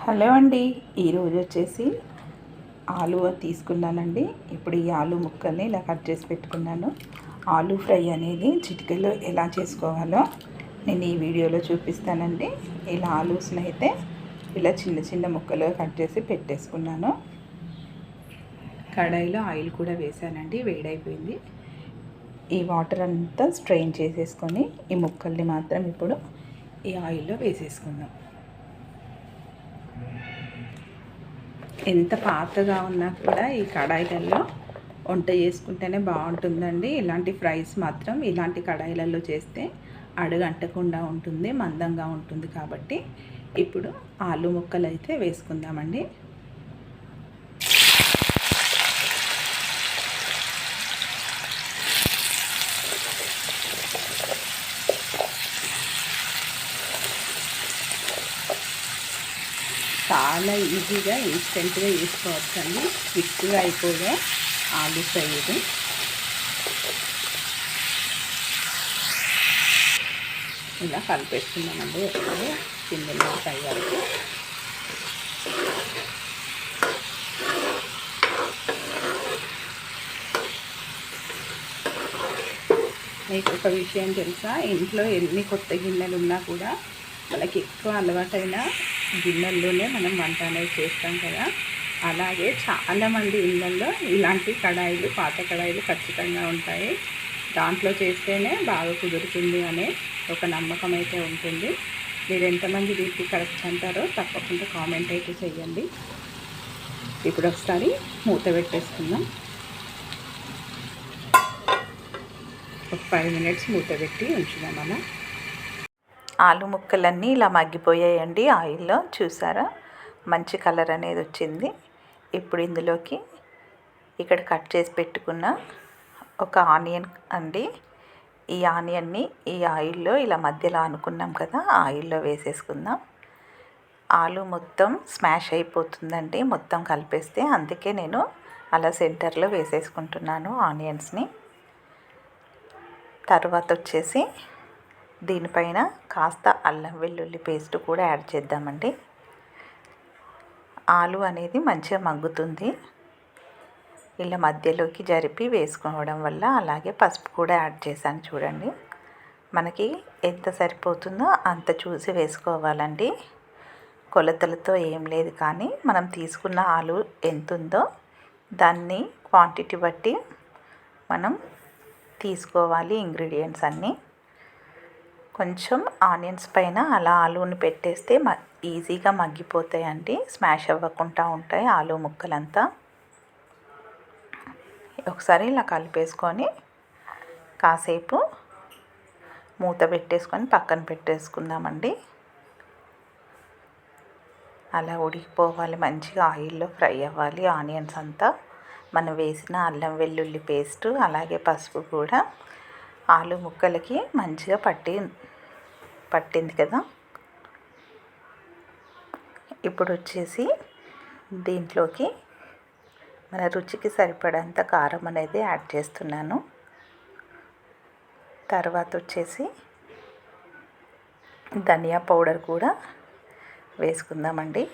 Hello అండి. ఈరోజు వచ్చేసి ఆలు తీసుకున్నానండి. ఇప్పుడు ఈ ఆలు ముక్కల్ని ఇలా కట్ చేసి పెట్టుకున్నాను. ఆలు ఫ్రై అనేది చిటికెలో ఎలా చేసుకోవాలో నేను ఈ వీడియోలో చూపిస్తానండి. ఇలా ఆలూస్ని అయితే ఇలా చిన్న చిన్న ముక్కలు కట్ చేసి పెట్టేసుకున్నాను. కడాయిలో ఆయిల్ కూడా వేసానండి, వేడైపోయింది. ఈ వాటర్ అంతా స్ట్రెయిన్ చేసేసుకొని ఈ ముక్కల్ని మాత్రం ఇప్పుడు ఈ ఆయిల్లో వేసేసుకుందాం. ఎంత పాతగా ఉన్నా కూడా ఈ కడాయిలలో వంట చేసుకుంటేనే బాగుంటుందండి. ఇలాంటి ఫ్రైస్ మాత్రం ఇలాంటి కడాయిలలో చేస్తే అడుగంటకుండా ఉంటుంది, మందంగా ఉంటుంది. కాబట్టి ఇప్పుడు ఆలు ముక్కలు అయితే వేసుకుందామండి. చాలా ఈజీగా ఇన్స్టెంట్గా చేసుకోవచ్చండి. క్విక్గా అయిపోయే ఆలు ఫ్రై ఇది. ఇలా కలిపేసుకుందామండి ఒకసారి కిందలో ఫ్రై వరకు. మీకు ఒక విషయం తెలుసా, ఇంట్లో ఎన్ని కొత్త గిన్నెలు ఉన్నా కూడా మనకి ఎక్కువ అలవాటైన గిన్నెల్లోనే మనం వంట అనేది చేస్తాం కదా. అలాగే చాలామంది ఇళ్ళల్లో ఇలాంటి కడాయిలు, పాత కడాయిలు ఖచ్చితంగా ఉంటాయి. దాంట్లో చేస్తేనే బాగా కుదురుతుంది అనే ఒక నమ్మకం అయితే ఉంటుంది. మీరు ఎంతమంది వీటికి కరెక్ట్ అంటారో తప్పకుండా కామెంట్ అయితే చేయండి. ఇప్పుడు ఒకసారి మూత పెట్టేసుకుందాం. ఒక 5 మినిట్స్ మూత పెట్టి ఉంచుదాం. అలా ఆలు ముక్కలన్నీ ఇలా మగ్గిపోయాయండి ఆయిల్లో. చూసారా, మంచి కలర్ అనేది వచ్చింది. ఇప్పుడు ఇందులోకి ఇక్కడ కట్ చేసి పెట్టుకున్న ఒక ఆనియన్ అండి. ఈ ఆనియన్ని ఈ ఆయిల్లో ఇలా మధ్యలో అనుకున్నాం కదా, ఆయిల్లో వేసేసుకుందాం. ఆలు మొత్తం స్మాష్ అయిపోతుందండి మొత్తం కలిపేస్తే. అందుకే నేను అలా సెంటర్లో వేసేసుకుంటున్నాను ఆనియన్స్ని. తర్వాత వచ్చేసి దీనిపైన కాస్త అల్లం వెల్లుల్లి పేస్ట్ కూడా యాడ్ చేద్దామండి. ఆలు అనేది మంచిగా మగ్గుతుంది ఇలా మధ్యలోకి జరిపి వేసుకోవడం వల్ల. అలాగే పసుపు కూడా యాడ్ చేశాను చూడండి. మనకి ఎంత సరిపోతుందో అంత చూసి వేసుకోవాలండి. కొలతలతో ఏం లేదు, కానీ మనం తీసుకున్న ఆలు ఎంత ఉందో దాన్ని క్వాంటిటీ బట్టి మనం తీసుకోవాలి ఇంగ్రీడియంట్స్ అన్నీ. కొంచెం ఆనియన్స్ పైన అలా ఆలూని పెట్టేస్తే ఈజీగా మగ్గిపోతాయండి, స్మాష్ అవ్వకుండా ఉంటాయి ఆలు ముక్కలంతా. ఒకసారి ఇలా కలిపేసుకొని కాసేపు మూత పెట్టేసుకొని పక్కన పెట్టేసుకుందామండి. అలా ఉడికిపోవాలి, మంచిగా ఆయిల్లో ఫ్రై అవ్వాలి ఆనియన్స్ అంతా. మనం వేసిన అల్లం వెల్లుల్లి పేస్టు అలాగే పసుపు కూడా ఆలు ముక్కలకి మంచిగా పట్టింది కదా. ఇప్పుడు వచ్చేసి దీంట్లోకి మన రుచికి సరిపడంత కారం అనేది యాడ్ చేస్తున్నాను. తర్వాత వచ్చేసి ధనియా పౌడర్ కూడా వేసుకుందామండి.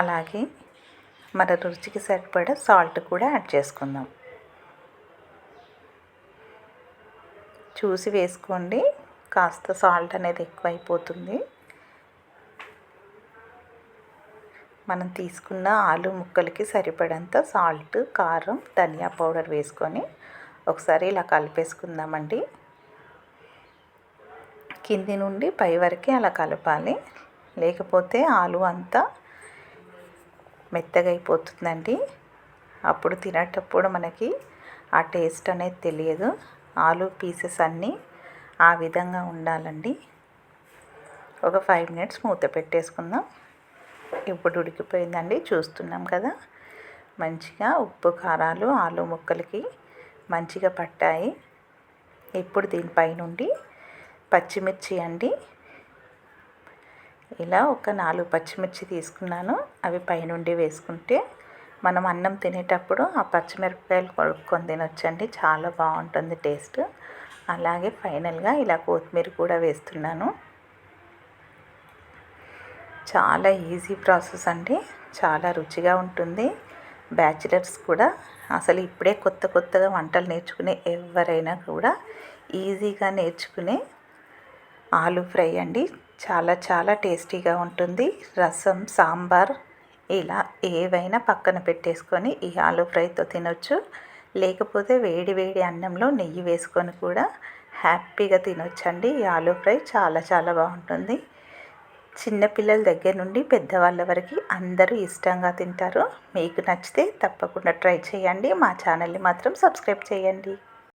అలాగే మన రుచికి సరిపడా సాల్ట్ కూడా యాడ్ చేసుకుందాం. చూసి వేసుకోండి, కాస్త సాల్ట్ అనేది ఎక్కువైపోతుంది. మనం తీసుకున్న ఆలు ముక్కలకి సరిపడంత సాల్ట్, కారం, ధనియా పౌడర్ వేసుకొని ఒకసారి ఇలా కలిపేసుకుందామండి. కింది నుండి పై వరకు అలా కలపాలి, లేకపోతే ఆలు అంతా మెత్తగా అయిపోతుందండి. అప్పుడు తినేటప్పుడు మనకి ఆ టేస్ట్ అనేది తెలియదు. ఆలు పీసెస్ అన్నీ ఆ విధంగా ఉండాలండి. ఒక 5 మినిట్స్ మూత పెట్టేసుకుందాం. ఇప్పుడు ఉడికిపోయిందండి, చూస్తున్నాం కదా. మంచిగా ఉప్పు కారాలు ఆలు ముక్కలకి మంచిగా పట్టాయి. ఇప్పుడు దీనిపై నుండి పచ్చిమిర్చి అండి, ఇలా ఒక 4 పచ్చిమిర్చి తీసుకున్నాను. అవి పైనుండి వేసుకుంటే మనం అన్నం తినేటప్పుడు ఆ పచ్చిమిరపకాయలు కొడుక్కొని తినొచ్చండి, చాలా బాగుంటుంది టేస్ట్. అలాగే ఫైనల్గా ఇలా కొత్తిమీర కూడా వేస్తున్నాను. చాలా ఈజీ ప్రాసెస్ అండి. చాలా రుచిగా ఉంటుంది. బ్యాచిలర్స్ కూడా అసలు ఇప్పుడే కొత్తగా వంటలు నేర్చుకునే ఎవరైనా కూడా ఈజీగా నేర్చుకునే ఆలూ ఫ్రై అండి. చాలా టేస్టీగా ఉంటుంది. రసం, సాంబార్ ఇలా ఏవైనా పక్కన పెట్టేసుకొని ఈ ఆలూ ఫ్రైతో తినొచ్చు. లేకపోతే వేడి వేడి అన్నంలో నెయ్యి వేసుకొని కూడా హ్యాపీగా తినొచ్చండి. ఈ ఆలూ ఫ్రై చాలా బాగుంటుంది. చిన్నపిల్లల దగ్గర నుండి పెద్దవాళ్ళ వరకు అందరూ ఇష్టంగా తింటారు. మీకు నచ్చితే తప్పకుండా ట్రై చేయండి. మా ఛానల్ని మాత్రం సబ్స్క్రైబ్ చేయండి.